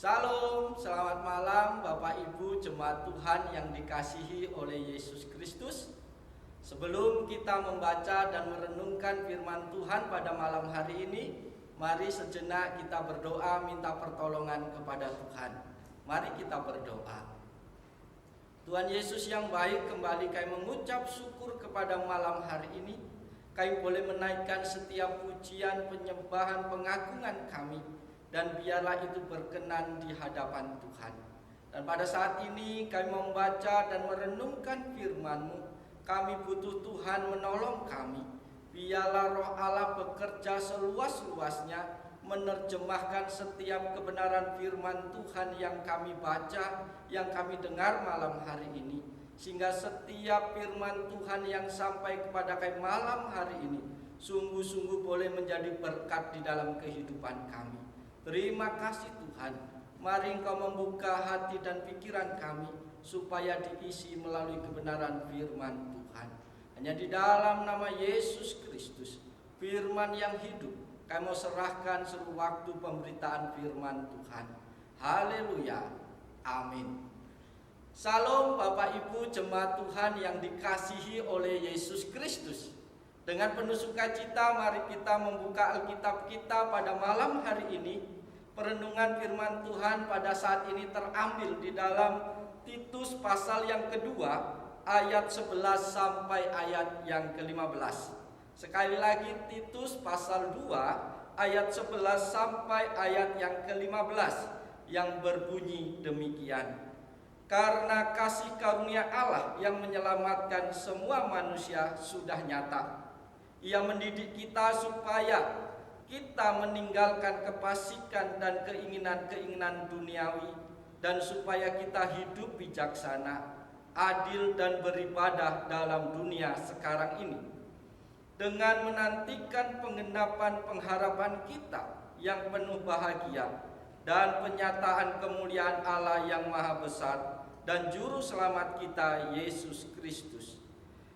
Salam, selamat malam Bapak Ibu jemaat Tuhan yang dikasihi oleh Yesus Kristus. Sebelum kita membaca dan merenungkan firman Tuhan pada malam hari ini, mari sejenak kita berdoa minta pertolongan kepada Tuhan. Mari kita berdoa. Tuhan Yesus yang baik, kembali kami mengucap syukur kepada malam hari ini. Kami boleh menaikkan setiap pujian, penyembahan, pengagungan kami, dan biarlah itu berkenan di hadapan Tuhan. Dan pada saat ini kami membaca dan merenungkan firman-Mu. Kami butuh Tuhan menolong kami. Biarlah Roh Allah bekerja seluas-luasnya, menerjemahkan setiap kebenaran firman Tuhan yang kami baca, yang kami dengar malam hari ini. Sehingga setiap firman Tuhan yang sampai kepada kami malam hari ini sungguh-sungguh boleh menjadi berkat di dalam kehidupan kami. Terima kasih Tuhan. Mari Engkau membuka hati dan pikiran kami supaya diisi melalui kebenaran firman Tuhan. Hanya di dalam nama Yesus Kristus, firman yang hidup, kami mau serahkan seluruh waktu pemberitaan firman Tuhan. Haleluya. Amin. Salam Bapak Ibu jemaat Tuhan yang dikasihi oleh Yesus Kristus. Dengan penuh sukacita mari kita membuka Alkitab kita pada malam hari ini. Perenungan firman Tuhan pada saat ini terambil di dalam Titus pasal yang kedua, ayat 11 sampai ayat yang ke-15. Sekali lagi Titus pasal 2 ayat 11 sampai ayat yang ke-15 yang berbunyi demikian. Karena kasih karunia Allah yang menyelamatkan semua manusia sudah nyata. Ia mendidik kita supaya kita meninggalkan kefasikan dan keinginan-keinginan duniawi, dan supaya kita hidup bijaksana, adil dan beribadah dalam dunia sekarang ini, dengan menantikan penggenapan pengharapan kita yang penuh bahagia dan penyataan kemuliaan Allah yang maha besar dan juru selamat kita Yesus Kristus,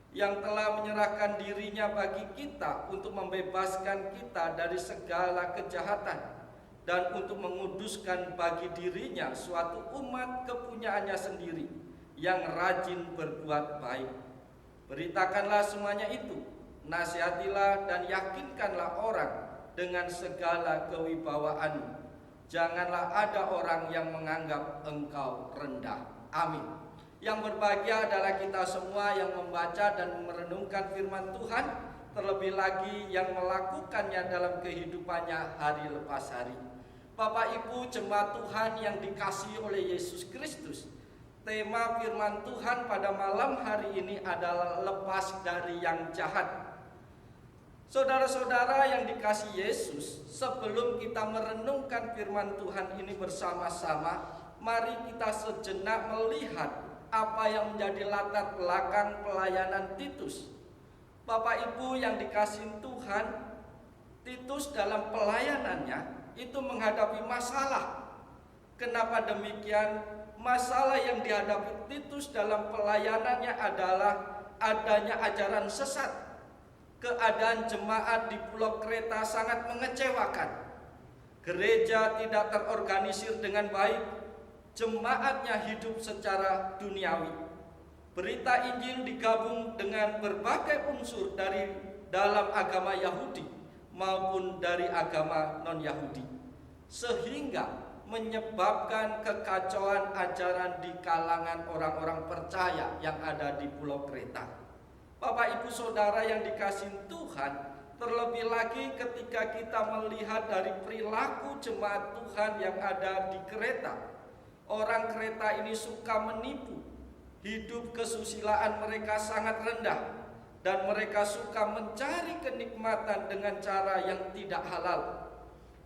yang telah menyerahkan dirinya bagi kita untuk membebaskan kita dari segala kejahatan dan untuk menguduskan bagi dirinya suatu umat kepunyaannya sendiri yang rajin berbuat baik. Beritakanlah semuanya itu, nasihatilah dan yakinkanlah orang dengan segala kewibawaanmu. Janganlah ada orang yang menganggap engkau rendah. Amin. Yang berbahagia adalah kita semua yang membaca dan merenungkan firman Tuhan, terlebih lagi yang melakukannya dalam kehidupannya hari lepas hari. Bapak Ibu jemaat Tuhan yang dikasihi oleh Yesus Kristus, tema firman Tuhan pada malam hari ini adalah lepas dari yang jahat. Saudara-saudara yang dikasihi Yesus, sebelum kita merenungkan firman Tuhan ini bersama-sama, mari kita sejenak melihat apa yang menjadi latar belakang pelayanan Titus. Bapak Ibu yang dikasihi Tuhan, Titus dalam pelayanannya itu menghadapi masalah. Kenapa demikian? Masalah yang dihadapi Titus dalam pelayanannya adalah adanya ajaran sesat. Keadaan jemaat di Pulau Kreta sangat mengecewakan. Gereja tidak terorganisir dengan baik. Jemaatnya hidup secara duniawi. Berita Injil digabung dengan berbagai unsur dari dalam agama Yahudi maupun dari agama non-Yahudi, sehingga menyebabkan kekacauan ajaran di kalangan orang-orang percaya yang ada di Pulau Kreta. Bapak Ibu Saudara yang dikasihi Tuhan, terlebih lagi ketika kita melihat dari perilaku jemaat Tuhan yang ada di Kreta. Orang Kreta ini suka menipu. Hidup kesusilaan mereka sangat rendah, dan mereka suka mencari kenikmatan dengan cara yang tidak halal.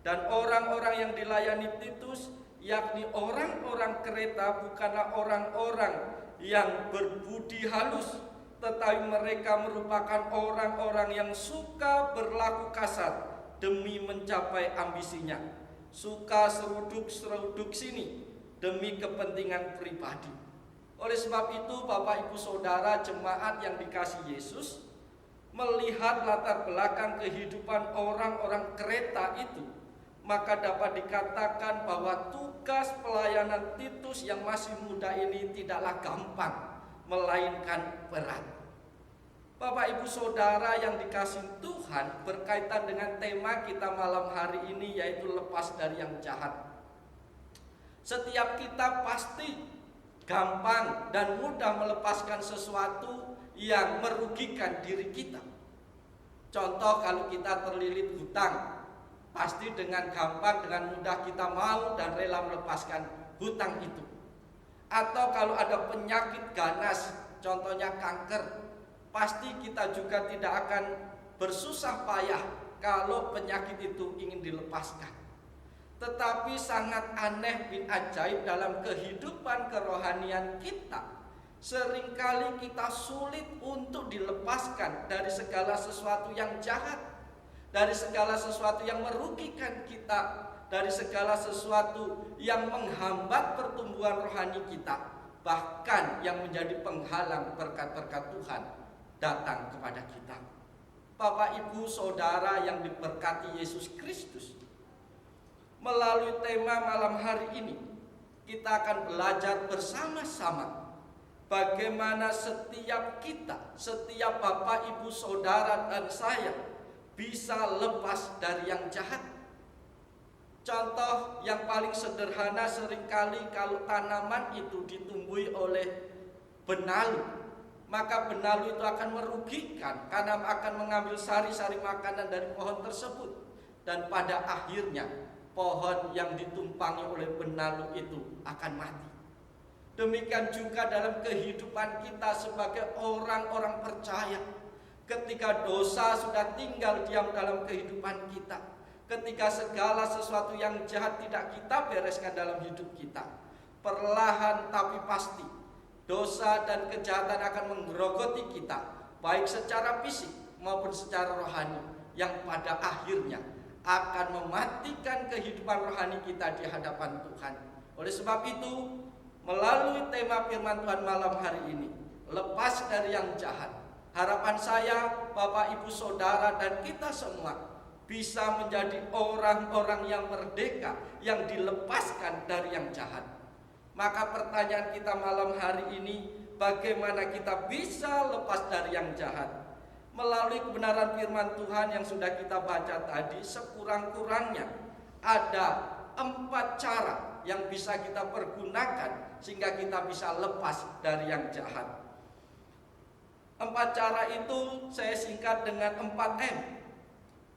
Dan orang-orang yang dilayani Titus, yakni orang-orang Kreta, bukanlah orang-orang yang berbudi halus, tetapi mereka merupakan orang-orang yang suka berlaku kasar demi mencapai ambisinya, suka seruduk-seruduk sini demi kepentingan pribadi. Oleh sebab itu Bapak Ibu Saudara jemaat yang dikasihi Yesus, melihat latar belakang kehidupan orang-orang Kreta itu, maka dapat dikatakan bahwa tugas pelayanan Titus yang masih muda ini tidaklah gampang, melainkan berat. Bapak Ibu Saudara yang dikasihi Tuhan, berkaitan dengan tema kita malam hari ini, yaitu lepas dari yang jahat. Setiap kita pasti gampang dan mudah melepaskan sesuatu yang merugikan diri kita. Contoh, kalau kita terlilit hutang, pasti dengan gampang, dengan mudah kita mau dan rela melepaskan hutang itu. Atau kalau ada penyakit ganas, contohnya kanker, pasti kita juga tidak akan bersusah payah kalau penyakit itu ingin dilepaskan. Tetapi sangat aneh bin ajaib dalam kehidupan kerohanian kita, seringkali kita sulit untuk dilepaskan dari segala sesuatu yang jahat, dari segala sesuatu yang merugikan kita, dari segala sesuatu yang menghambat pertumbuhan rohani kita, bahkan yang menjadi penghalang berkat-berkat Tuhan datang kepada kita. Bapak Ibu Saudara yang diberkati Yesus Kristus, melalui tema malam hari ini kita akan belajar bersama-sama bagaimana setiap kita, setiap Bapak Ibu Saudara dan saya bisa lepas dari yang jahat. Contoh yang paling sederhana, seringkali kalau tanaman itu ditumbuhi oleh benalu, maka benalu itu akan merugikan karena akan mengambil sari-sari makanan dari pohon tersebut, dan pada akhirnya pohon yang ditumpangi oleh benalu itu akan mati. Demikian juga dalam kehidupan kita sebagai orang-orang percaya. Ketika dosa sudah tinggal diam dalam kehidupan kita, ketika segala sesuatu yang jahat tidak kita bereskan dalam hidup kita, perlahan tapi pasti dosa dan kejahatan akan menggerogoti kita, baik secara fisik maupun secara rohani, yang pada akhirnya akan mematikan kehidupan rohani kita di hadapan Tuhan. Oleh sebab itu, melalui tema firman Tuhan malam hari ini, lepas dari yang jahat, harapan saya, Bapak Ibu Saudara dan kita semua bisa menjadi orang-orang yang merdeka, yang dilepaskan dari yang jahat. Maka pertanyaan kita malam hari ini, bagaimana kita bisa lepas dari yang jahat? Melalui kebenaran firman Tuhan yang sudah kita baca tadi, sekurang-kurangnya ada 4 cara yang bisa kita pergunakan sehingga kita bisa lepas dari yang jahat. 4 cara itu saya singkat dengan 4M.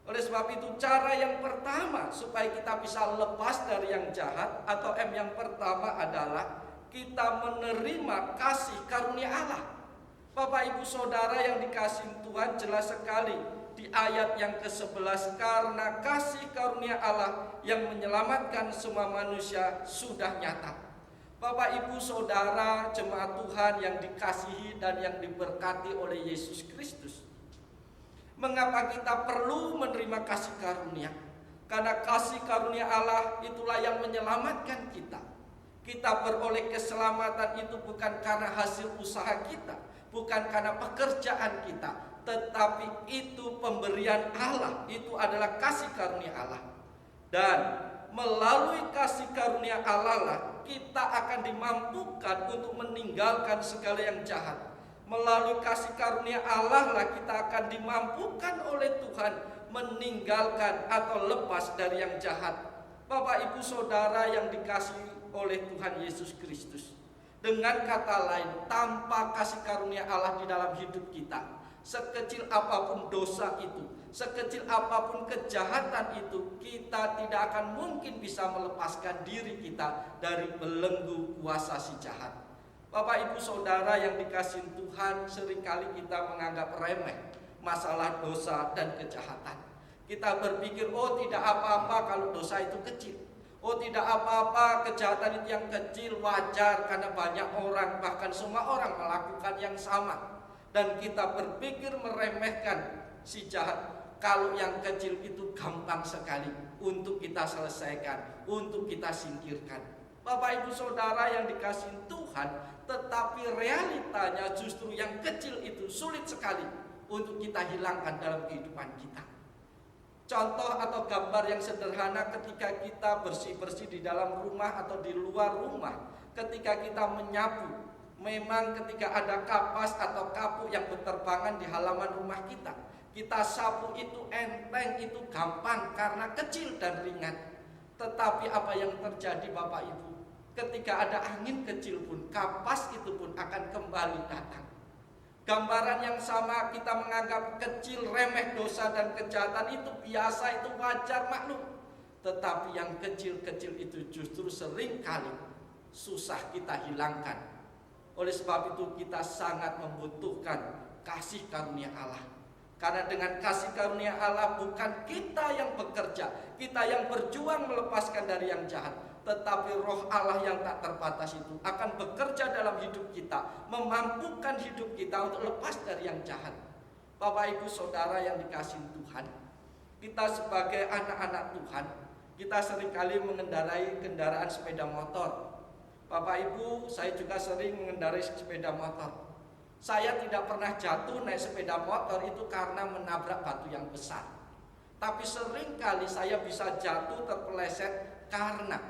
Oleh sebab itu, cara yang pertama supaya kita bisa lepas dari yang jahat, atau M yang pertama adalah kita menerima kasih karunia Allah. Bapak Ibu Saudara yang dikasihi Tuhan, jelas sekali di ayat yang ke-11, karena kasih karunia Allah yang menyelamatkan semua manusia sudah nyata. Bapak Ibu Saudara jemaat Tuhan yang dikasihi dan yang diberkati oleh Yesus Kristus, mengapa kita perlu menerima kasih karunia? Karena kasih karunia Allah itulah yang menyelamatkan kita. Kita beroleh keselamatan itu bukan karena hasil usaha kita, bukan karena pekerjaan kita, tetapi itu pemberian Allah, itu adalah kasih karunia Allah. Dan melalui kasih karunia Allah lah kita akan dimampukan untuk meninggalkan segala yang jahat. Melalui kasih karunia Allah lah kita akan dimampukan oleh Tuhan meninggalkan atau lepas dari yang jahat. Bapak Ibu Saudara yang dikasihi oleh Tuhan Yesus Kristus, dengan kata lain, tanpa kasih karunia Allah di dalam hidup kita, sekecil apapun dosa itu, sekecil apapun kejahatan itu, kita tidak akan mungkin bisa melepaskan diri kita dari belenggu kuasa si jahat. Bapak Ibu Saudara yang dikasihi Tuhan, seringkali kita menganggap remeh masalah dosa dan kejahatan. Kita berpikir, oh tidak apa-apa kalau dosa itu kecil. Oh tidak apa-apa, kejahatan itu yang kecil, wajar karena banyak orang, bahkan semua orang melakukan yang sama. Dan kita berpikir meremehkan si jahat, kalau yang kecil itu gampang sekali untuk kita selesaikan, untuk kita singkirkan. Bapak Ibu Saudara yang dikasihi Tuhan, tetapi realitanya justru yang kecil itu sulit sekali untuk kita hilangkan dalam kehidupan kita. Contoh atau gambar yang sederhana ketika kita bersih-bersih di dalam rumah atau di luar rumah, ketika kita menyapu, memang ketika ada kapas atau kapuk yang berterbangan di halaman rumah kita, kita sapu itu enteng, itu gampang karena kecil dan ringan. Tetapi apa yang terjadi Bapak Ibu? Ketika ada angin kecil pun, kapas itu pun akan kembali datang. Gambaran yang sama, kita menganggap kecil, remeh dosa dan kejahatan itu biasa, itu wajar, maklum. Tetapi yang kecil-kecil itu justru seringkali susah kita hilangkan. Oleh sebab itu kita sangat membutuhkan kasih karunia Allah. Karena dengan kasih karunia Allah bukan kita yang bekerja, kita yang berjuang melepaskan dari yang jahat, tetapi roh Allah yang tak terbatas itu akan bekerja dalam hidup kita, memampukan hidup kita untuk lepas dari yang jahat. Bapak Ibu Saudara yang dikasihi Tuhan, kita sebagai anak-anak Tuhan, kita seringkali mengendarai kendaraan sepeda motor. Bapak Ibu, saya juga sering mengendarai sepeda motor. Saya tidak pernah jatuh naik sepeda motor itu karena menabrak batu yang besar. Tapi seringkali saya bisa jatuh terpeleset karena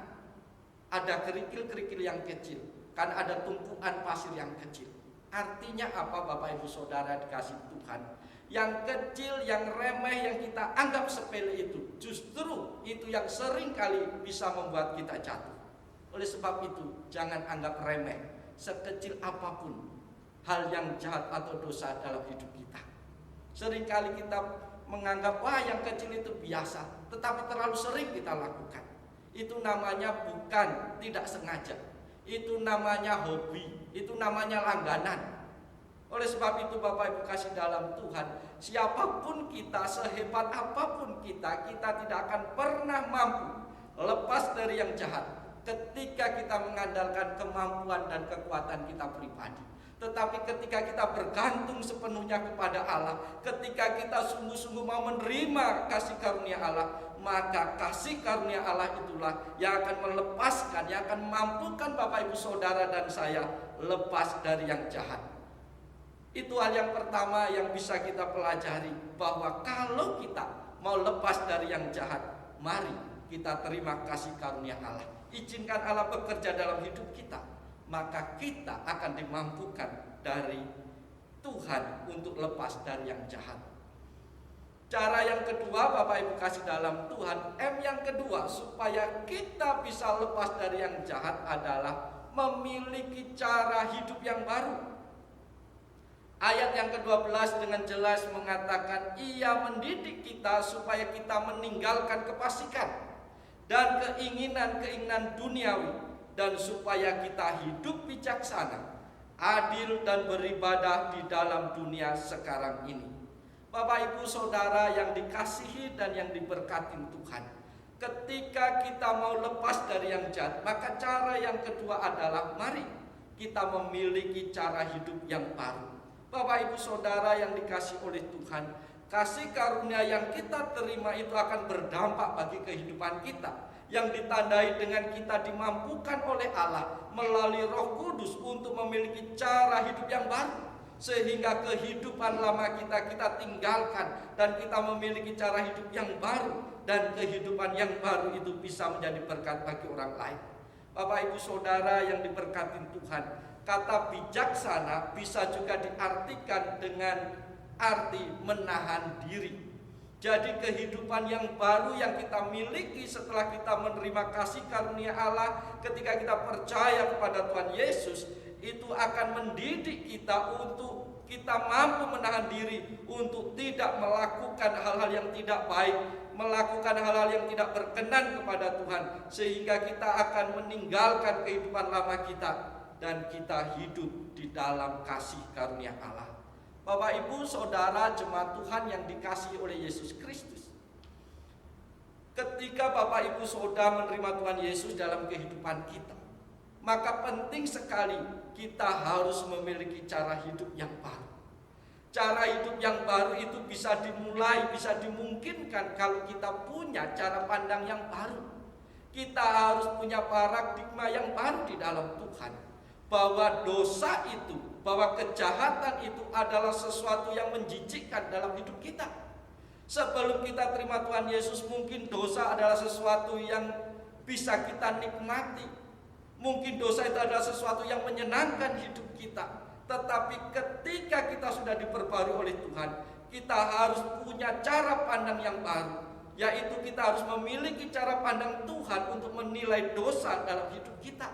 ada kerikil-kerikil yang kecil, karena ada tumpukan pasir yang kecil. Artinya apa Bapak Ibu Saudara dikasih Tuhan? Yang kecil, yang remeh, yang kita anggap sepele itu, justru itu yang seringkali bisa membuat kita jatuh. Oleh sebab itu, jangan anggap remeh sekecil apapun hal yang jahat atau dosa dalam hidup kita. Seringkali kita menganggap wah yang kecil itu biasa, tetapi terlalu sering kita lakukan. Itu namanya bukan tidak sengaja, itu namanya hobi, itu namanya langganan. Oleh sebab itu Bapak Ibu kasih dalam Tuhan, siapapun kita, sehebat apapun kita tidak akan pernah mampu lepas dari yang jahat ketika kita mengandalkan kemampuan dan kekuatan kita pribadi. Tetapi ketika kita bergantung sepenuhnya kepada Allah, ketika kita sungguh-sungguh mau menerima kasih karunia Allah, maka kasih karunia Allah itulah yang akan melepaskan, yang akan memampukan Bapak Ibu Saudara dan saya lepas dari yang jahat. Itu hal yang pertama yang bisa kita pelajari, bahwa kalau kita mau lepas dari yang jahat, mari kita terima kasih karunia Allah. Izinkan Allah bekerja dalam hidup kita, maka kita akan dimampukan dari Tuhan untuk lepas dari yang jahat. Cara yang kedua Bapak Ibu kasih dalam Tuhan, M yang kedua supaya kita bisa lepas dari yang jahat adalah memiliki cara hidup yang baru. Ayat yang ke-12 dengan jelas mengatakan, Ia mendidik kita supaya kita meninggalkan kefasikan dan keinginan-keinginan duniawi, dan supaya kita hidup bijaksana, adil dan beribadah di dalam dunia sekarang ini. Bapak Ibu Saudara yang dikasihi dan yang diberkati Tuhan, ketika kita mau lepas dari yang jahat, maka cara yang kedua adalah mari kita memiliki cara hidup yang baru. Bapak Ibu Saudara yang dikasihi oleh Tuhan, kasih karunia yang kita terima itu akan berdampak bagi kehidupan kita, yang ditandai dengan kita dimampukan oleh Allah melalui Roh Kudus untuk memiliki cara hidup yang baru, sehingga kehidupan lama kita tinggalkan dan kita memiliki cara hidup yang baru, dan kehidupan yang baru itu bisa menjadi berkat bagi orang lain. Bapak Ibu Saudara yang diberkati Tuhan, kata bijaksana bisa juga diartikan dengan arti menahan diri. Jadi kehidupan yang baru yang kita miliki setelah kita menerima kasih karunia Allah, ketika kita percaya kepada Tuhan Yesus, itu akan mendidik kita untuk kita mampu menahan diri untuk tidak melakukan hal-hal yang tidak baik, melakukan hal-hal yang tidak berkenan kepada Tuhan, sehingga kita akan meninggalkan kehidupan lama kita dan kita hidup di dalam kasih karunia Allah. Bapak Ibu Saudara jemaat Tuhan yang dikasihi oleh Yesus Kristus, ketika Bapak Ibu Saudara menerima Tuhan Yesus dalam kehidupan kita, maka penting sekali kita harus memiliki cara hidup yang baru. Cara hidup yang baru itu bisa dimulai, bisa dimungkinkan kalau kita punya cara pandang yang baru. Kita harus punya paradigma yang baru di dalam Tuhan, bahwa dosa itu, bahwa kejahatan itu adalah sesuatu yang menjijikkan dalam hidup kita. Sebelum kita terima Tuhan Yesus, mungkin dosa adalah sesuatu yang bisa kita nikmati. Mungkin dosa itu adalah sesuatu yang menyenangkan hidup kita. Tetapi ketika kita sudah diperbarui oleh Tuhan, kita harus punya cara pandang yang baru, yaitu kita harus memiliki cara pandang Tuhan untuk menilai dosa dalam hidup kita.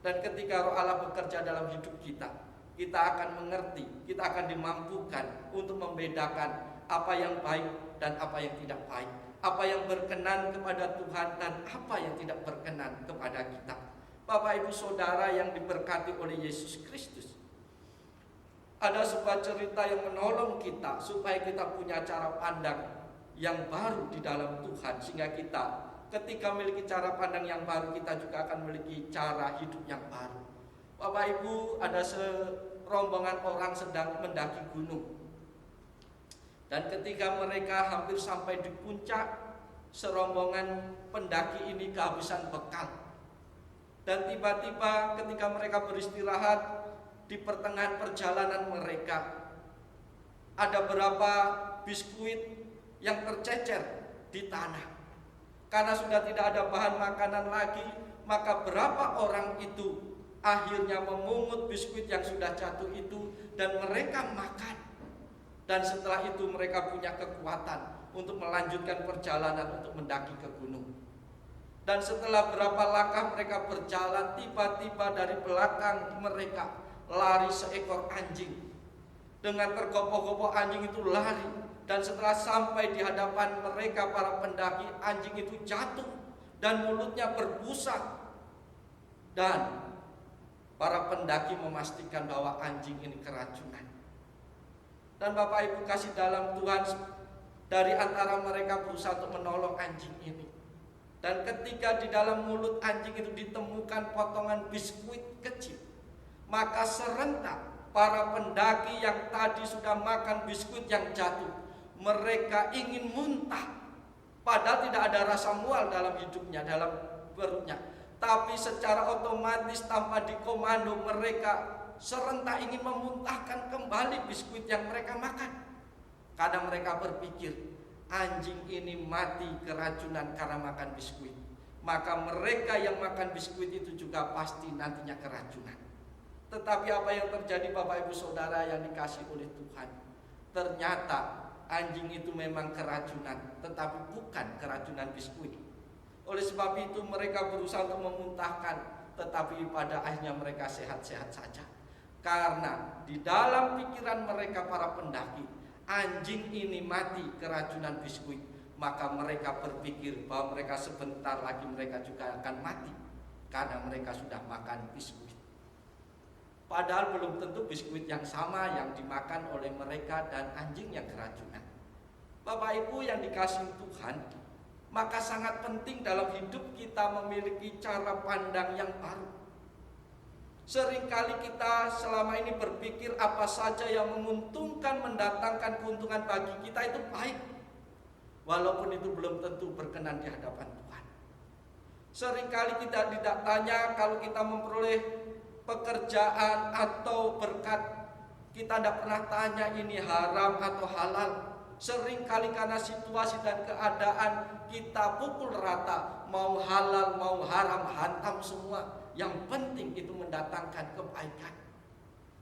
Dan ketika Roh Allah bekerja dalam hidup kita, kita akan mengerti, kita akan dimampukan untuk membedakan apa yang baik dan apa yang tidak baik, apa yang berkenan kepada Tuhan dan apa yang tidak berkenan kepada kita. Bapak Ibu Saudara yang diberkati oleh Yesus Kristus, ada sebuah cerita yang menolong kita supaya kita punya cara pandang yang baru di dalam Tuhan, sehingga kita ketika memiliki cara pandang yang baru, kita juga akan memiliki cara hidup yang baru. Bapak Ibu, ada serombongan orang sedang mendaki gunung. Dan ketika mereka hampir sampai di puncak, serombongan pendaki ini kehabisan bekal. Dan tiba-tiba ketika mereka beristirahat di pertengahan perjalanan mereka, ada beberapa biskuit yang tercecer di tanah. Karena sudah tidak ada bahan makanan lagi, maka berapa orang itu akhirnya memungut biskuit yang sudah jatuh itu dan mereka makan. Dan setelah itu mereka punya kekuatan untuk melanjutkan perjalanan untuk mendaki ke gunung. Dan setelah berapa langkah mereka berjalan, tiba-tiba dari belakang mereka lari seekor anjing. Dengan tergopoh-gopoh anjing itu lari. Dan setelah sampai di hadapan mereka para pendaki, anjing itu jatuh dan mulutnya berbusa. Dan para pendaki memastikan bahwa anjing ini keracunan. Dan Bapak Ibu kasih dalam Tuhan, dari antara mereka berusaha untuk menolong anjing ini. Dan ketika di dalam mulut anjing itu ditemukan potongan biskuit kecil, maka serentak para pendaki yang tadi sudah makan biskuit yang jatuh, mereka ingin muntah. Padahal tidak ada rasa mual dalam hidupnya, dalam perutnya. Tapi secara otomatis tanpa dikomando mereka serentak ingin memuntahkan kembali biskuit yang mereka makan. Karena mereka berpikir, anjing ini mati keracunan karena makan biskuit. Maka mereka yang makan biskuit itu juga pasti nantinya keracunan. Tetapi apa yang terjadi Bapak Ibu Saudara yang dikasihi oleh Tuhan? Ternyata anjing itu memang keracunan, tetapi bukan keracunan biskuit. Oleh sebab itu mereka berusaha untuk memuntahkan, tetapi pada akhirnya mereka sehat-sehat saja. Karena di dalam pikiran mereka para pendaki, anjing ini mati keracunan biskuit. Maka mereka berpikir bahwa mereka sebentar lagi mereka juga akan mati, karena mereka sudah makan biskuit. Padahal belum tentu biskuit yang sama yang dimakan oleh mereka dan anjing yang keracunan. Bapak Ibu yang dikasihi Tuhan, maka sangat penting dalam hidup kita memiliki cara pandang yang baru. Seringkali kita selama ini berpikir apa saja yang menguntungkan, mendatangkan keuntungan bagi kita itu baik, walaupun itu belum tentu berkenan di hadapan Tuhan. Seringkali kita tidak tanya kalau kita memperoleh pekerjaan atau berkat, kita tidak pernah tanya ini haram atau halal. Seringkali karena situasi dan keadaan kita pukul rata, mau halal mau haram hantam semua. Yang penting itu mendatangkan kebaikan.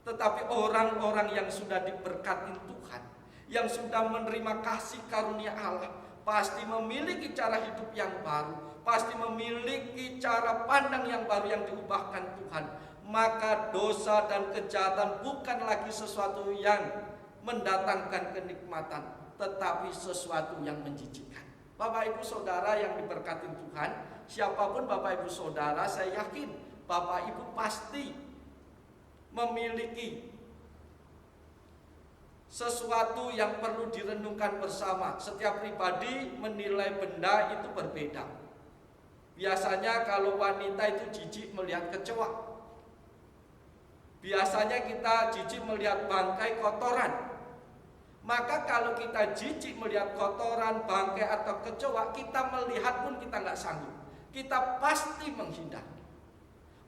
Tetapi orang-orang yang sudah diberkati Tuhan, yang sudah menerima kasih karunia Allah, pasti memiliki cara hidup yang baru, pasti memiliki cara pandang yang baru yang diubahkan Tuhan. Maka dosa dan kejahatan bukan lagi sesuatu yang mendatangkan kenikmatan, tetapi sesuatu yang menjijikkan. Bapak Ibu Saudara yang diberkati Tuhan, siapapun Bapak Ibu Saudara, saya yakin Bapak Ibu pasti memiliki sesuatu yang perlu direnungkan bersama. Setiap pribadi menilai benda itu berbeda. Biasanya kalau wanita itu jijik melihat kecoa. Biasanya kita jijik melihat bangkai kotoran. Maka kalau kita jijik melihat kotoran, bangkai atau kecoa, kita melihat pun kita nggak sanggup. Kita pasti menghindar.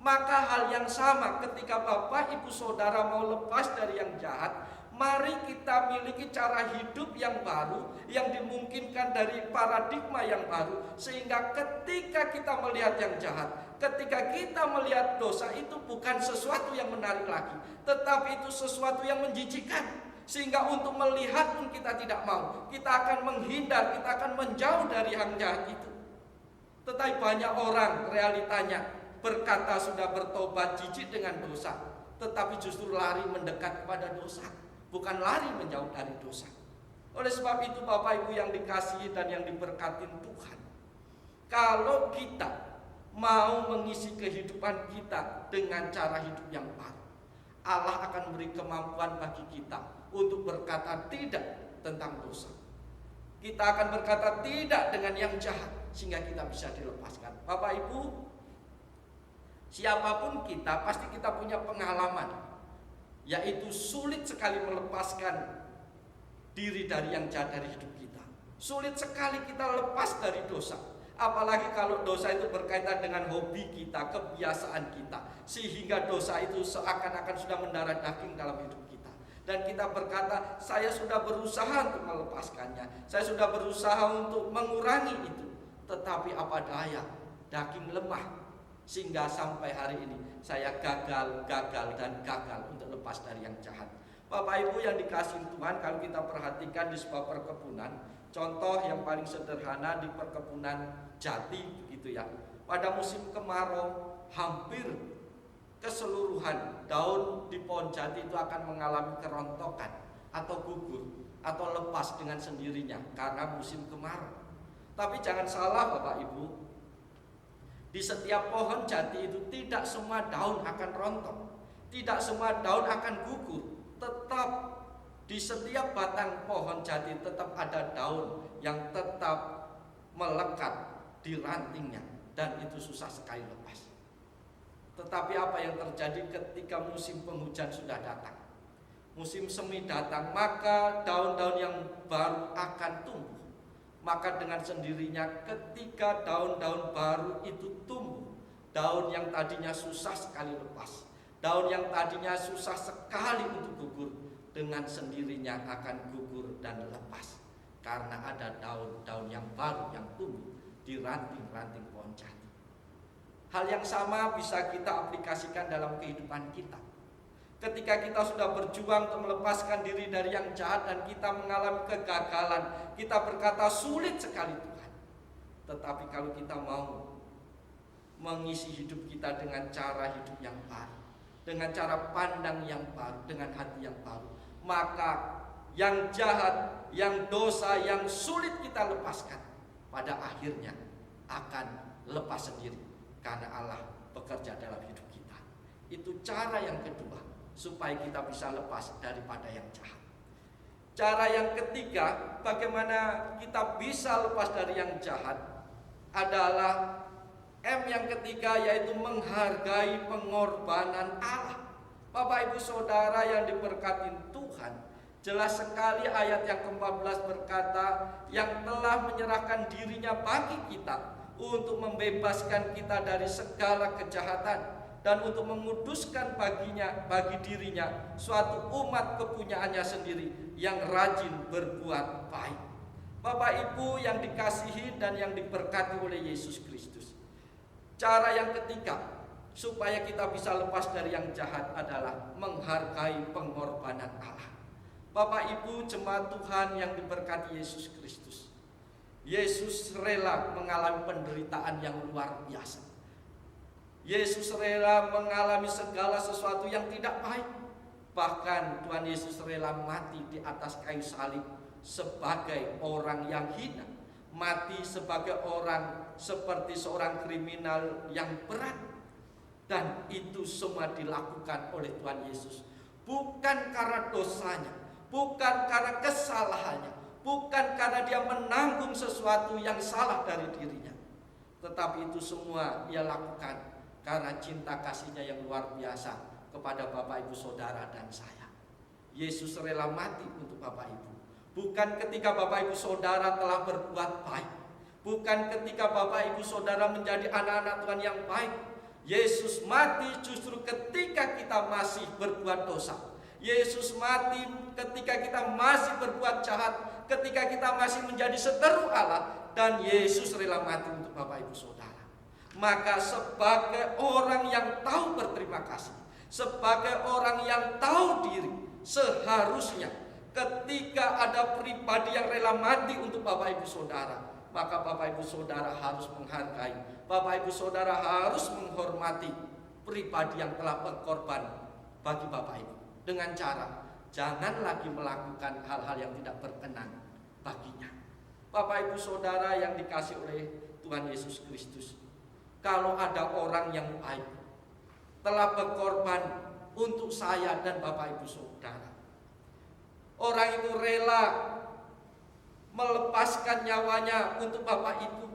Maka hal yang sama ketika Bapak Ibu Saudara mau lepas dari yang jahat, Mari kita miliki cara hidup yang baru, yang dimungkinkan dari paradigma yang baru, sehingga ketika kita melihat yang jahat, ketika kita melihat dosa, itu bukan sesuatu yang menarik lagi, tetapi itu sesuatu yang menjijikkan. Sehingga untuk melihat pun kita tidak mau, kita akan menghindar, kita akan menjauh dari yang jahat itu. Tetapi banyak orang realitanya berkata sudah bertobat, jijik dengan dosa, tetapi justru lari mendekat kepada dosa, bukan lari menjauh dari dosa. Oleh sebab itu Bapak Ibu yang dikasihi dan yang diberkati Tuhan, kalau kita mau mengisi kehidupan kita dengan cara hidup yang baru, Allah akan beri kemampuan bagi kita untuk berkata tidak tentang dosa. Kita akan berkata tidak dengan yang jahat, sehingga kita bisa dilepaskan. Bapak Ibu, siapapun kita, pasti kita punya pengalaman, yaitu sulit sekali melepaskan diri dari yang jahat dari hidup kita. Sulit sekali kita lepas dari dosa. Apalagi kalau dosa itu berkaitan dengan hobi kita, kebiasaan kita, sehingga dosa itu seakan-akan sudah mendarah daging dalam hidup kita. Dan kita berkata, saya sudah berusaha untuk melepaskannya, saya sudah berusaha untuk mengurangi itu, tetapi apa daya, daging lemah. Sehingga sampai hari ini saya gagal untuk lepas dari yang jahat. Bapak Ibu yang dikasihi Tuhan, kalau kita perhatikan di sebuah perkebunan, contoh yang paling sederhana di perkebunan jati begitu ya. Pada musim kemarau, hampir keseluruhan daun di pohon jati itu akan mengalami kerontokan atau gugur atau lepas dengan sendirinya karena musim kemarau. Tapi jangan salah Bapak Ibu, di setiap pohon jati itu tidak semua daun akan rontok, tidak semua daun akan gugur. Tetap di setiap batang pohon jati tetap ada daun yang tetap melekat di rantingnya, dan itu susah sekali lepas. Tetapi apa yang terjadi ketika musim penghujan sudah datang, musim semi datang, maka daun-daun yang baru akan tumbuh. Maka dengan sendirinya ketika daun-daun baru itu tumbuh, daun yang tadinya susah sekali lepas, daun yang tadinya susah sekali untuk gugur, dengan sendirinya akan gugur dan lepas. Karena ada daun-daun yang baru yang tumbuh di ranting-ranting pohon jati. Hal yang sama bisa kita aplikasikan dalam kehidupan kita. Ketika kita sudah berjuang untuk melepaskan diri dari yang jahat dan kita mengalami kegagalan, kita berkata sulit sekali Tuhan. Tetapi kalau kita mau mengisi hidup kita dengan cara hidup yang baru, dengan cara pandang yang baru, dengan hati yang baru, maka yang jahat, yang dosa, yang sulit kita lepaskan, pada akhirnya akan lepas sendiri karena Allah bekerja dalam hidup kita. Itu cara yang kedua, supaya kita bisa lepas daripada yang jahat. Cara yang ketiga, bagaimana kita bisa lepas dari yang jahat, adalah M yang ketiga, yaitu menghargai pengorbanan Allah. Bapak Ibu Saudara yang diberkati Tuhan, jelas sekali ayat yang ke-14 berkata, yang telah menyerahkan dirinya bagi kita untuk membebaskan kita dari segala kejahatan, dan untuk menguduskan bagi dirinya suatu umat kepunyaannya sendiri yang rajin berbuat baik. Bapak Ibu yang dikasihi dan yang diberkati oleh Yesus Kristus, cara yang ketiga supaya kita bisa lepas dari yang jahat adalah menghargai pengorbanan Allah. Bapak Ibu jemaat Tuhan yang diberkati Yesus Kristus, Yesus rela mengalami penderitaan yang luar biasa. Yesus rela mengalami segala sesuatu yang tidak baik. Bahkan Tuhan Yesus rela mati di atas kayu salib sebagai orang yang hina, mati sebagai orang seperti seorang kriminal yang berat. Dan itu semua dilakukan oleh Tuhan Yesus, bukan karena dosanya, bukan karena kesalahannya, bukan karena dia menanggung sesuatu yang salah dari dirinya, tetapi itu semua ia lakukan karena cinta kasihnya yang luar biasa kepada Bapak Ibu Saudara dan saya. Yesus rela mati untuk Bapak Ibu, bukan ketika Bapak Ibu Saudara telah berbuat baik, bukan ketika Bapak Ibu Saudara menjadi anak-anak Tuhan yang baik. Yesus mati justru ketika kita masih berbuat dosa, Yesus mati ketika kita masih berbuat jahat, ketika kita masih menjadi seteru Allah, dan Yesus rela mati untuk Bapak Ibu Saudara. Maka sebagai orang yang tahu berterima kasih, sebagai orang yang tahu diri, seharusnya ketika ada pribadi yang rela mati untuk Bapak Ibu Saudara, maka Bapak Ibu Saudara harus menghargai, Bapak Ibu Saudara harus menghormati pribadi yang telah berkorban bagi Bapak Ibu, dengan cara jangan lagi melakukan hal-hal yang tidak berkenan baginya. Bapak Ibu Saudara yang dikasih oleh Tuhan Yesus Kristus, kalau ada orang yang baik telah berkorban untuk saya dan Bapak Ibu Saudara, orang itu rela melepaskan nyawanya untuk Bapak Ibu,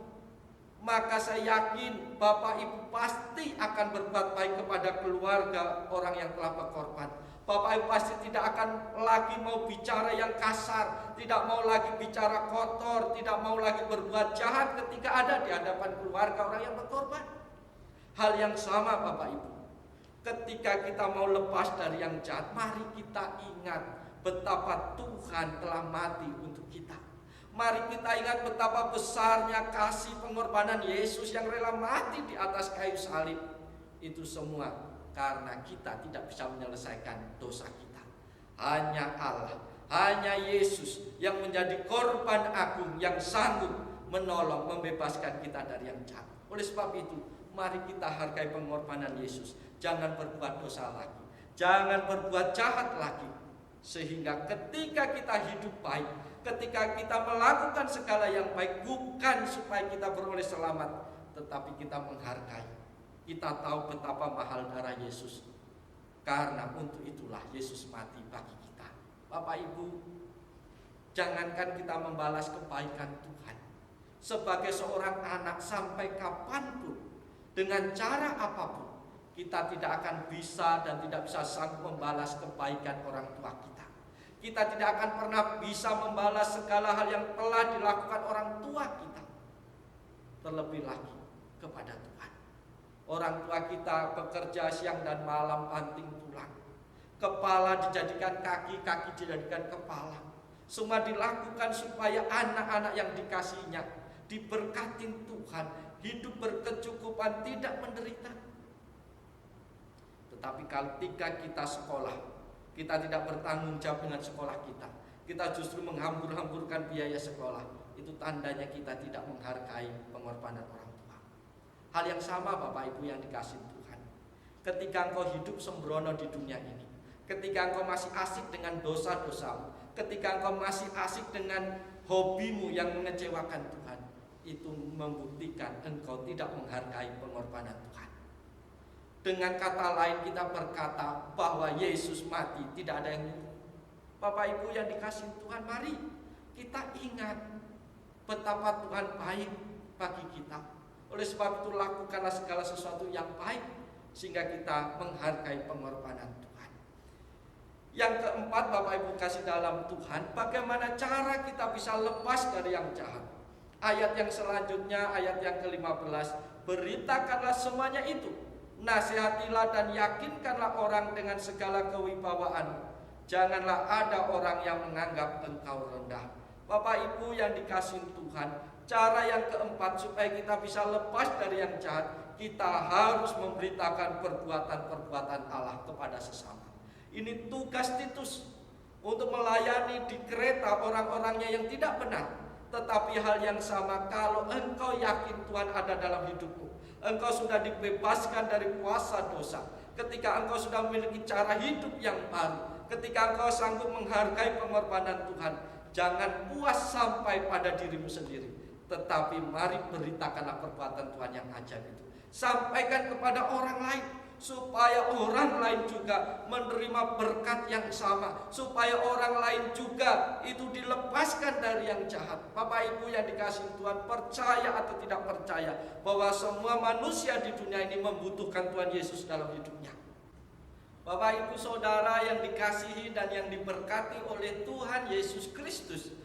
maka saya yakin Bapak Ibu pasti akan berbuat baik kepada keluarga orang yang telah berkorban. Bapak Ibu pasti tidak akan lagi mau bicara yang kasar, tidak mau lagi bicara kotor, tidak mau lagi berbuat jahat ketika ada di hadapan keluarga orang yang berkorban. Hal yang sama Bapak Ibu, ketika kita mau lepas dari yang jahat, mari kita ingat betapa Tuhan telah mati untuk kita. Mari kita ingat betapa besarnya kasih pengorbanan Yesus yang rela mati di atas kayu salib. Itu semua karena kita tidak bisa menyelesaikan dosa kita. Hanya Allah, hanya Yesus yang menjadi korban agung yang sanggup menolong, membebaskan kita dari yang jahat. Oleh sebab itu, mari kita hargai pengorbanan Yesus. Jangan berbuat dosa lagi, jangan berbuat jahat lagi, sehingga ketika kita hidup baik, ketika kita melakukan segala yang baik, bukan supaya kita beroleh selamat, tetapi kita menghargai. Kita tahu betapa mahal darah Yesus, karena untuk itulah Yesus mati bagi kita. Bapak Ibu, jangankan kita membalas kebaikan Tuhan, sebagai seorang anak sampai kapanpun, dengan cara apapun, kita tidak akan bisa dan tidak bisa sanggup membalas kebaikan orang tua kita. Kita tidak akan pernah bisa membalas segala hal yang telah dilakukan orang tua kita, terlebih lagi kepada Tuhan. Orang tua kita bekerja siang dan malam banting tulang, kepala dijadikan kaki, kaki dijadikan kepala. Semua dilakukan supaya anak-anak yang dikasihinya diberkatin Tuhan, hidup berkecukupan, tidak menderita. Tetapi ketika kita sekolah, kita tidak bertanggung jawab dengan sekolah kita, kita justru menghambur-hamburkan biaya sekolah, itu tandanya kita tidak menghargai pengorbanan orang tua. Hal yang sama Bapak Ibu yang dikasihi Tuhan, ketika engkau hidup sembrono di dunia ini, ketika engkau masih asik dengan dosa-dosamu, ketika engkau masih asik dengan hobimu yang mengecewakan Tuhan, itu membuktikan engkau tidak menghargai pengorbanan Tuhan. Dengan kata lain, kita berkata bahwa Yesus mati tidak ada yang nyuruh. Bapak Ibu yang dikasihi Tuhan, mari kita ingat betapa Tuhan baik bagi kita. Oleh sebab itu lakukanlah segala sesuatu yang baik, sehingga kita menghargai pengorbanan Tuhan. Yang keempat Bapak Ibu kasih dalam Tuhan, bagaimana cara kita bisa lepas dari yang jahat. Ayat yang selanjutnya, ayat yang ke-15, beritakanlah semuanya itu, nasihatilah dan yakinkanlah orang dengan segala kewibawaan. Janganlah ada orang yang menganggap engkau rendah. Bapak Ibu yang dikasihi Tuhan, cara yang keempat supaya kita bisa lepas dari yang jahat, kita harus memberitakan perbuatan-perbuatan Allah kepada sesama. Ini tugas Titus untuk melayani di kereta orang-orangnya yang tidak benar. Tetapi hal yang sama, kalau engkau yakin Tuhan ada dalam hidupmu, engkau sudah dibebaskan dari kuasa dosa, ketika engkau sudah memiliki cara hidup yang baru, ketika engkau sanggup menghargai pengorbanan Tuhan, jangan puas sampai pada dirimu sendiri, tetapi mari beritakanlah perbuatan Tuhan yang ajaib itu. Sampaikan kepada orang lain, supaya orang lain juga menerima berkat yang sama, supaya orang lain juga itu dilepaskan dari yang jahat. Bapak Ibu yang dikasihi Tuhan, percaya atau tidak percaya bahwa semua manusia di dunia ini membutuhkan Tuhan Yesus dalam hidupnya. Bapak Ibu Saudara yang dikasihi dan yang diberkati oleh Tuhan Yesus Kristus,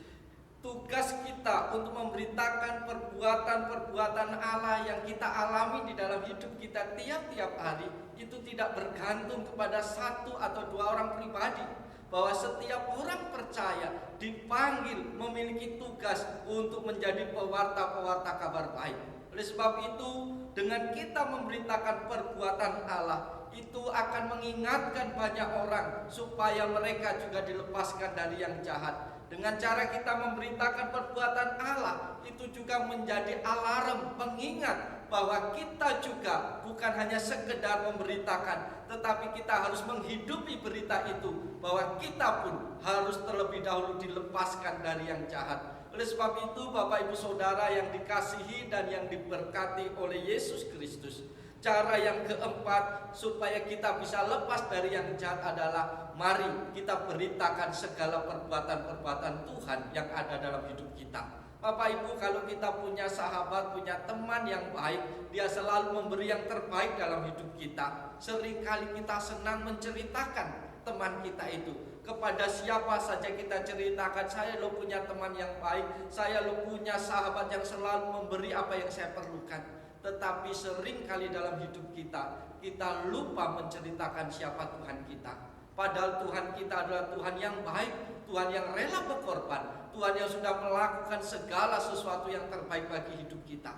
tugas kita untuk memberitakan perbuatan-perbuatan Allah yang kita alami di dalam hidup kita tiap-tiap hari itu tidak bergantung kepada satu atau dua orang pribadi, bahwa setiap orang percaya dipanggil memiliki tugas untuk menjadi pewarta-pewarta kabar baik. Oleh sebab itu, dengan kita memberitakan perbuatan Allah, itu akan mengingatkan banyak orang supaya mereka juga dilepaskan dari yang jahat. Dengan cara kita memberitakan perbuatan Allah, itu juga menjadi alarm pengingat bahwa kita juga bukan hanya sekedar memberitakan, tetapi kita harus menghidupi berita itu, bahwa kita pun harus terlebih dahulu dilepaskan dari yang jahat. Oleh sebab itu, Bapak Ibu Saudara yang dikasihi dan yang diberkati oleh Yesus Kristus, cara yang keempat supaya kita bisa lepas dari yang jahat adalah mari kita beritakan segala perbuatan-perbuatan Tuhan yang ada dalam hidup kita. Bapak Ibu, kalau kita punya sahabat, punya teman yang baik, dia selalu memberi yang terbaik dalam hidup kita. Seringkali kita senang menceritakan teman kita itu. Kepada siapa saja kita ceritakan, saya lo punya teman yang baik, saya lo punya sahabat yang selalu memberi apa yang saya perlukan. Tetapi seringkali dalam hidup kita, kita lupa menceritakan siapa Tuhan kita. Padahal Tuhan kita adalah Tuhan yang baik, Tuhan yang rela berkorban, Tuhan yang sudah melakukan segala sesuatu yang terbaik bagi hidup kita.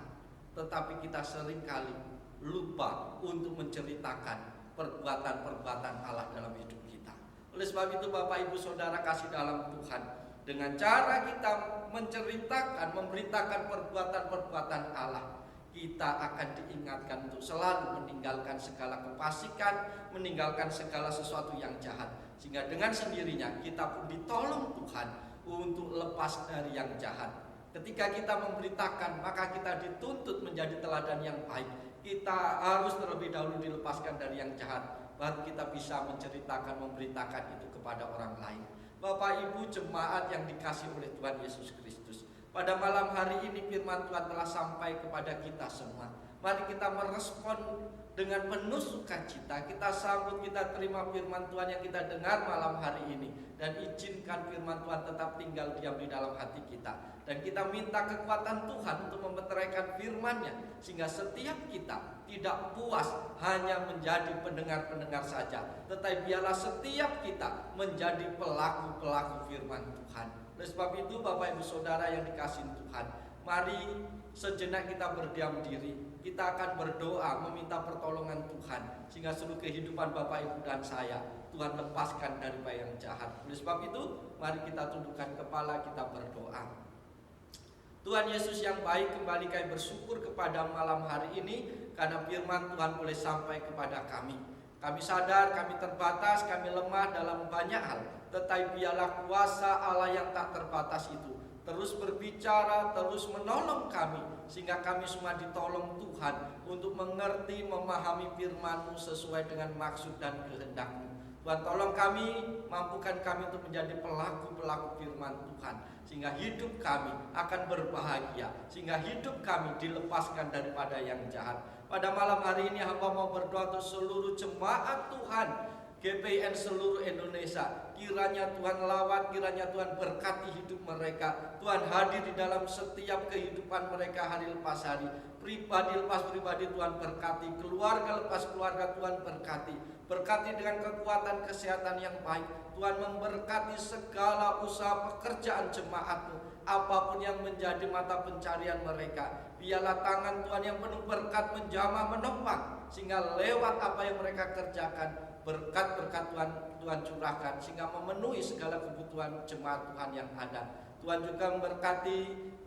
Tetapi kita seringkali lupa untuk menceritakan perbuatan-perbuatan Allah dalam hidup kita. Oleh sebab itu, Bapak Ibu Saudara kasih dalam Tuhan, dengan cara kita menceritakan, memberitakan perbuatan-perbuatan Allah, kita akan diingatkan untuk selalu meninggalkan segala kefasikan, meninggalkan segala sesuatu yang jahat, sehingga dengan sendirinya kita pun ditolong Tuhan untuk lepas dari yang jahat. Ketika kita memberitakan, maka kita dituntut menjadi teladan yang baik. Kita harus terlebih dahulu dilepaskan dari yang jahat, baru kita bisa menceritakan, memberitakan itu kepada orang lain. Bapak Ibu jemaat yang dikasihi oleh Tuhan Yesus Kristus, pada malam hari ini firman Tuhan telah sampai kepada kita semua. Mari kita merespon dengan penuh sukacita. Kita sambut, kita terima firman Tuhan yang kita dengar malam hari ini, dan izinkan firman Tuhan tetap tinggal diam di dalam hati kita. Dan kita minta kekuatan Tuhan untuk memeteraikan firman-Nya, sehingga setiap kita tidak puas hanya menjadi pendengar-pendengar saja, tetapi biarlah setiap kita menjadi pelaku-pelaku firman Tuhan. Oleh sebab itu, Bapak Ibu Saudara yang dikasihi Tuhan, mari sejenak kita berdiam diri. Kita akan berdoa meminta pertolongan Tuhan, sehingga seluruh kehidupan Bapak Ibu dan saya Tuhan lepaskan dari yang jahat. Oleh sebab itu, mari kita tundukkan kepala, kita berdoa. Tuhan Yesus yang baik, kembali kami bersyukur kepada malam hari ini karena firman Tuhan boleh sampai kepada kami. Kami sadar kami terbatas, kami lemah dalam banyak hal, tetapi biarlah kuasa Allah yang tak terbatas itu terus berbicara, terus menolong kami, sehingga kami semua ditolong Tuhan untuk mengerti, memahami firman-Mu sesuai dengan maksud dan kehendak-Mu. Tuhan tolong kami, mampukan kami untuk menjadi pelaku-pelaku firman Tuhan, sehingga hidup kami akan berbahagia, sehingga hidup kami dilepaskan daripada yang jahat. Pada malam hari ini hamba mau berdoa untuk seluruh jemaat Tuhan GPIN seluruh Indonesia. Kiranya Tuhan lawat, kiranya Tuhan berkati hidup mereka. Tuhan hadir di dalam setiap kehidupan mereka hari lepas hari. Pribadi lepas pribadi Tuhan berkati, keluarga lepas keluarga Tuhan berkati. Berkati dengan kekuatan kesehatan yang baik. Tuhan memberkati segala usaha pekerjaan jemaat-Mu, apapun yang menjadi mata pencarian mereka. Biarlah tangan Tuhan yang penuh berkat menjamah menopang, sehingga lewat apa yang mereka kerjakan, berkat-berkat Tuhan curahkan, sehingga memenuhi segala kebutuhan jemaat Tuhan yang ada. Tuhan juga memberkati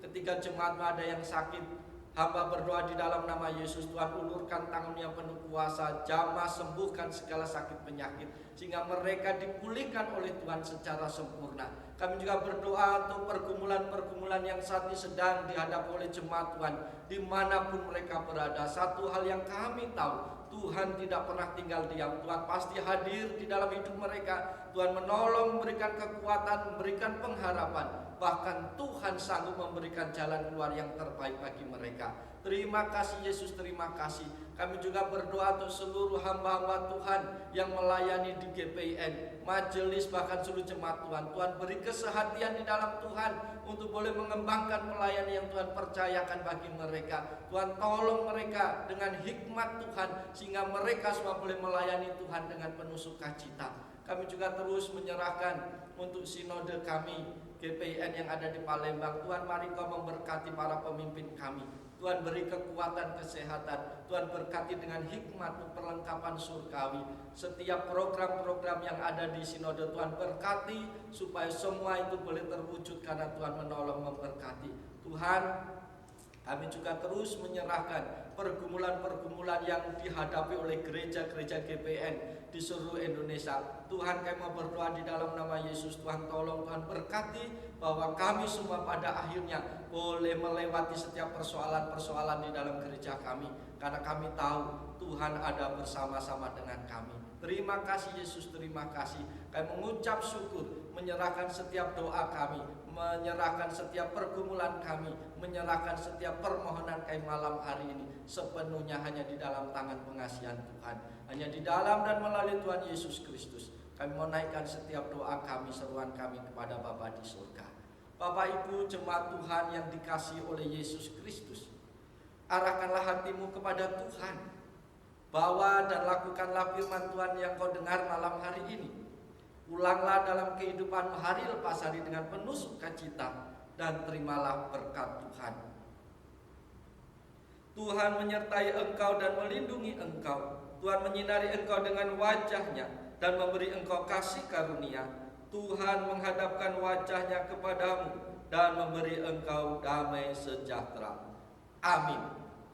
ketika jemaat ada yang sakit. Hamba berdoa di dalam nama Yesus, Tuhan ulurkan tangan yang penuh kuasa, jamah sembuhkan segala sakit penyakit, sehingga mereka dipulihkan oleh Tuhan secara sempurna. Kami juga berdoa untuk pergumulan-pergumulan yang saat ini sedang dihadapi oleh jemaat Tuhan, dimanapun mereka berada. Satu hal yang kami tahu, Tuhan tidak pernah tinggal diam. Tuhan pasti hadir di dalam hidup mereka. Tuhan menolong, memberikan kekuatan, memberikan pengharapan. bahkan Tuhan sanggup memberikan jalan keluar yang terbaik bagi mereka. Terima kasih Yesus, terima kasih. Kami juga berdoa untuk seluruh hamba-hamba Tuhan yang melayani di GPIN, majelis, bahkan seluruh jemaat Tuhan. Tuhan beri kesehatian di dalam Tuhan untuk boleh mengembangkan pelayanan yang Tuhan percayakan bagi mereka. Tuhan tolong mereka dengan hikmat Tuhan, sehingga mereka semua boleh melayani Tuhan dengan penuh sukacita. Kami juga terus menyerahkan untuk sinode kami GPIN yang ada di Palembang. Tuhan, mari Kau memberkati para pemimpin kami. Tuhan beri kekuatan kesehatan. Tuhan berkati dengan hikmat perlengkapan surgawi. Setiap program-program yang ada di sinode Tuhan berkati, supaya semua itu boleh terwujud karena Tuhan menolong memberkati. Tuhan, kami juga terus menyerahkan pergumulan-pergumulan yang dihadapi oleh gereja-gereja GPIN di seluruh Indonesia. Tuhan, kami mau berdoa di dalam nama Yesus. Tuhan tolong, Tuhan berkati bahwa kami semua pada akhirnya boleh melewati setiap persoalan-persoalan di dalam gereja kami, karena kami tahu Tuhan ada bersama-sama dengan kami. Terima kasih Yesus, terima kasih. Kami mengucap syukur, menyerahkan setiap doa kami, menyerahkan setiap pergumulan kami, menyerahkan setiap permohonan kami malam hari ini sepenuhnya hanya di dalam tangan pengasihan Tuhan. Hanya di dalam dan melalui Tuhan Yesus Kristus kami menaikkan setiap doa kami, seruan kami kepada Bapa di surga. Bapak Ibu jemaat Tuhan yang dikasihi oleh Yesus Kristus, arahkanlah hatimu kepada Tuhan. Bawa dan lakukanlah firman Tuhan yang kau dengar malam hari ini. Ulanglah dalam kehidupanmu hari lepas hari dengan penuh sukacita, dan terimalah berkat Tuhan. Tuhan menyertai engkau dan melindungi engkau. Tuhan menyinari engkau dengan wajah-Nya dan memberi engkau kasih karunia. Tuhan menghadapkan wajah-Nya kepadamu dan memberi engkau damai sejahtera. Amin.